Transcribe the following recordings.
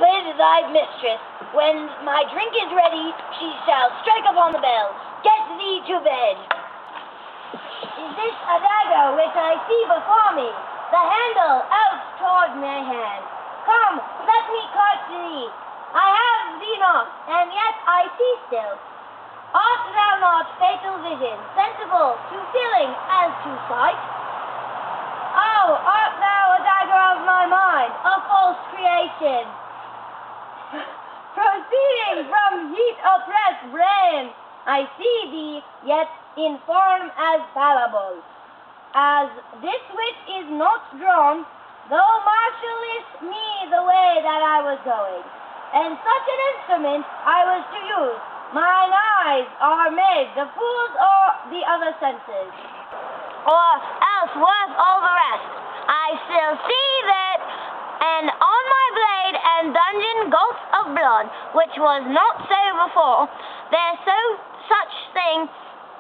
bid thy mistress, when my drink is ready, she shall strike upon the bell. Get thee to bed. Is this a dagger which I see before me? The handle out toward my hand. Come, let me cart thee. I have thee not, and yet I see still. Art thou not fatal vision, sensible to feeling as to sight? Oh, art thou a dagger of my mind, a false creation, proceeding from heat oppressed brain? I see thee, yet in form as fallible, as this which is not drawn, though marshallest me the way that I was going, and such an instrument I was to use. Mine eyes are made the fools or the other senses, or else worth all the rest. I still see that, and on my blade and dungeon gulf of blood, which was not so before, there's such thing,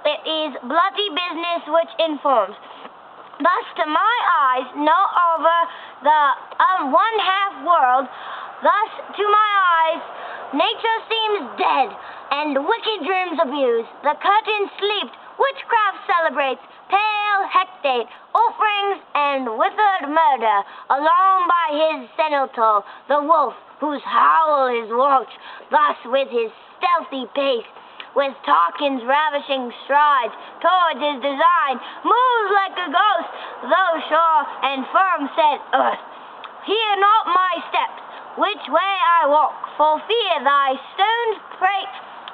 it is bloody business which informs. Thus to my eyes, no over the one half world, thus to my eyes, nature seems dead, and wicked dreams abuse. The curtain sleeps, witchcraft celebrates, pale hectate, offerings and withered murder, along by his cenotal, the wolf, whose howl is watched, thus with his stealthy pace, with Tarquin's ravishing strides towards his design, moves like a ghost, though sure and firm set earth. Hear not my steps, which way I walk, for fear thy stones break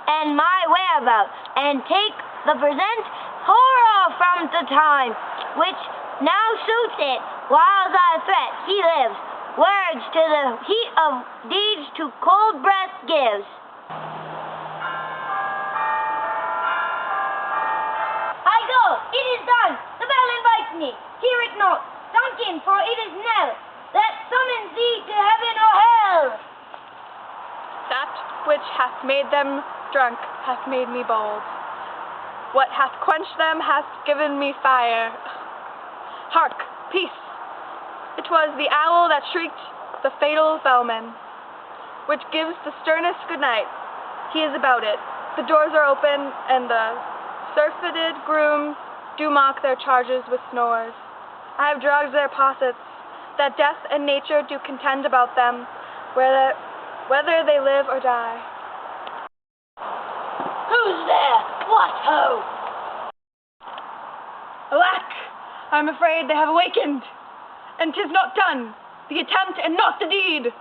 and my whereabout, and take the present horror from the time, which now suits it, while thy threat he lives, words to the heat of deeds to cold breath gives. I go, it is done, the bell invites me, hear it not, Duncan, for it is Nell, that summons thee to heaven or hell. That which hath made them drunk hath made me bold. What hath quenched them hath given me fire. Hark, peace! It was the owl that shrieked the fatal bellman, which gives the sternest good night. He is about it. The doors are open, and the surfeited grooms do mock their charges with snores. I have drugged their possets, that death and nature do contend about them, whether they live or die. Who's there? What ho? Alack! I'm afraid they have awakened, and 'tis not done, the attempt and not the deed.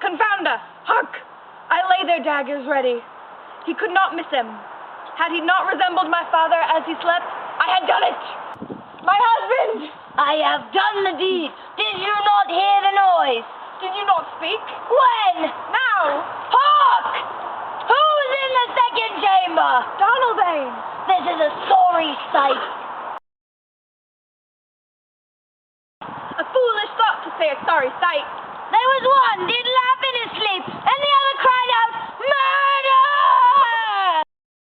Confound us! Hark! I lay their daggers ready. He could not miss him. Had he not resembled my father as he slept, I had done it! My husband! I have done the deed. Did you not hear the noise? Did you not speak? When? Now! Hark! Who's in the second chamber? Donalbain! This is a sorry sight. A foolish thought to say a sorry sight. There was one did laugh in his sleep, and the other cried out, "Murder!"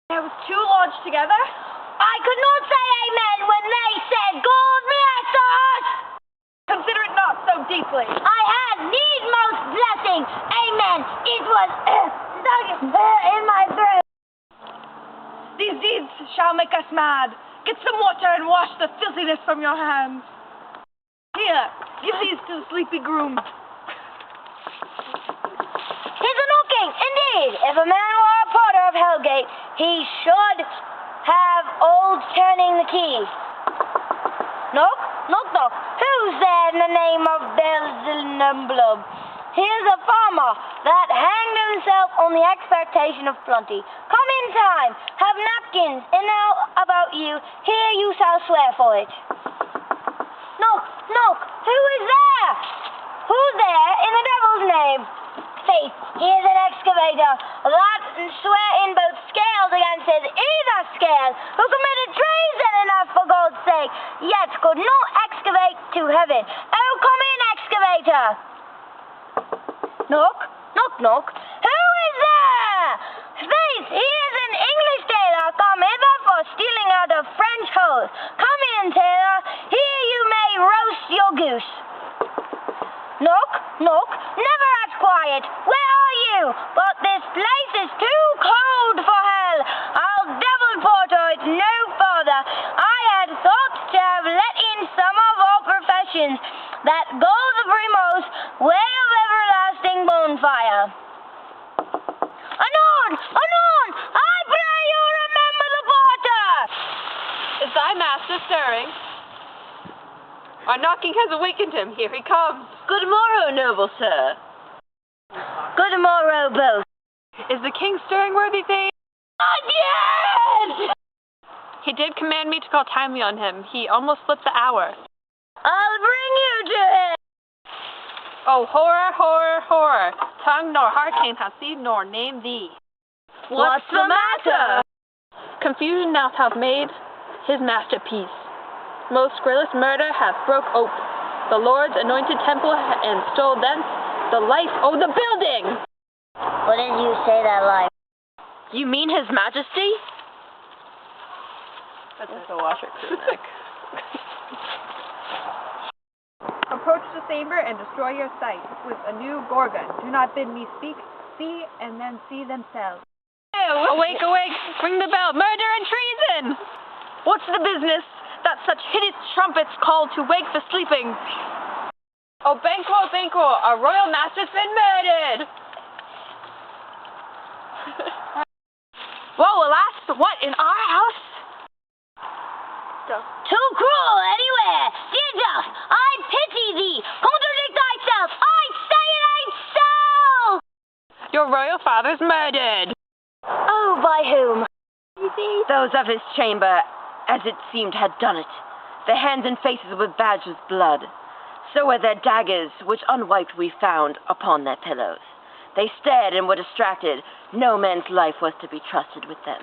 There was two lodged together? I could not say amen when they said, "God bless us!" Consider it not so deeply. I had need most blessing. Amen. It was stuck in my throat. These deeds shall make us mad. Get some water and wash the filthiness from your hands. Here, give these to the sleepy groom. He's a knocking, indeed. If a man were a porter of Hellgate, he should have old turning the key. Knock, knock, knock. Who's there in the name of Beelzebub? Here's a farmer that hanged himself on the expectation of plenty. Come in time, have napkins in about you, here you shall swear for it. Knock, knock, who is there? Who's there in the devil's name? Faith, he is an excavator, that swear in both scales against his either scale, who committed treason enough for God's sake, yet could not excavate to heaven. Oh, come in, excavator! Knock, knock, knock. Who is there? Faith, he is an English tailor come hither for stealing out of French holes. Come in, tailor, here you may roast your goose. Knock, knock, never at quiet. Where are you? But this place is too cold for hell. I'll devil porter it no further. I had thought to have let in some of our professions, that go the primrose way of everlasting bonfire. Anon! Anon! I pray you remember the porter! Is thy master stirring? Our knocking has awakened him. Here he comes. Good morrow, noble sir. Good morrow, both. Is the king stirring, worthy thane? Not yet! He did command me to call timely on him. He almost slipped the hour. I'll bring you to him. Oh, horror, horror, horror. Tongue nor heart can have seen nor name thee. What's the matter? Confusion now hath made his masterpiece. Most scurrilous murder hath broke ope the Lord's anointed temple and stole thence the life o' the building. Wouldn't you say that like? You mean His Majesty? That's a washer crew neck. Approach the chamber and destroy your sight with a new gorgon. Do not bid me speak. See and then see themselves. Awake, awake! Ring the bell! Murder and treason! What's the business that such hideous trumpets call to wake the sleeping? Oh, Banquo, Banquo! Our royal master's been murdered! Whoa, alas! What, in our house? Too cruel anywhere! Dear Duff, I pity thee! Contradict thyself! I say it ain't so! Your royal father's murdered! Oh, by whom? Those of his chamber, as it seemed, had done it. Their hands and faces were badged with blood. So were their daggers, which unwiped we found upon their pillows. They stared and were distracted. No man's life was to be trusted with them.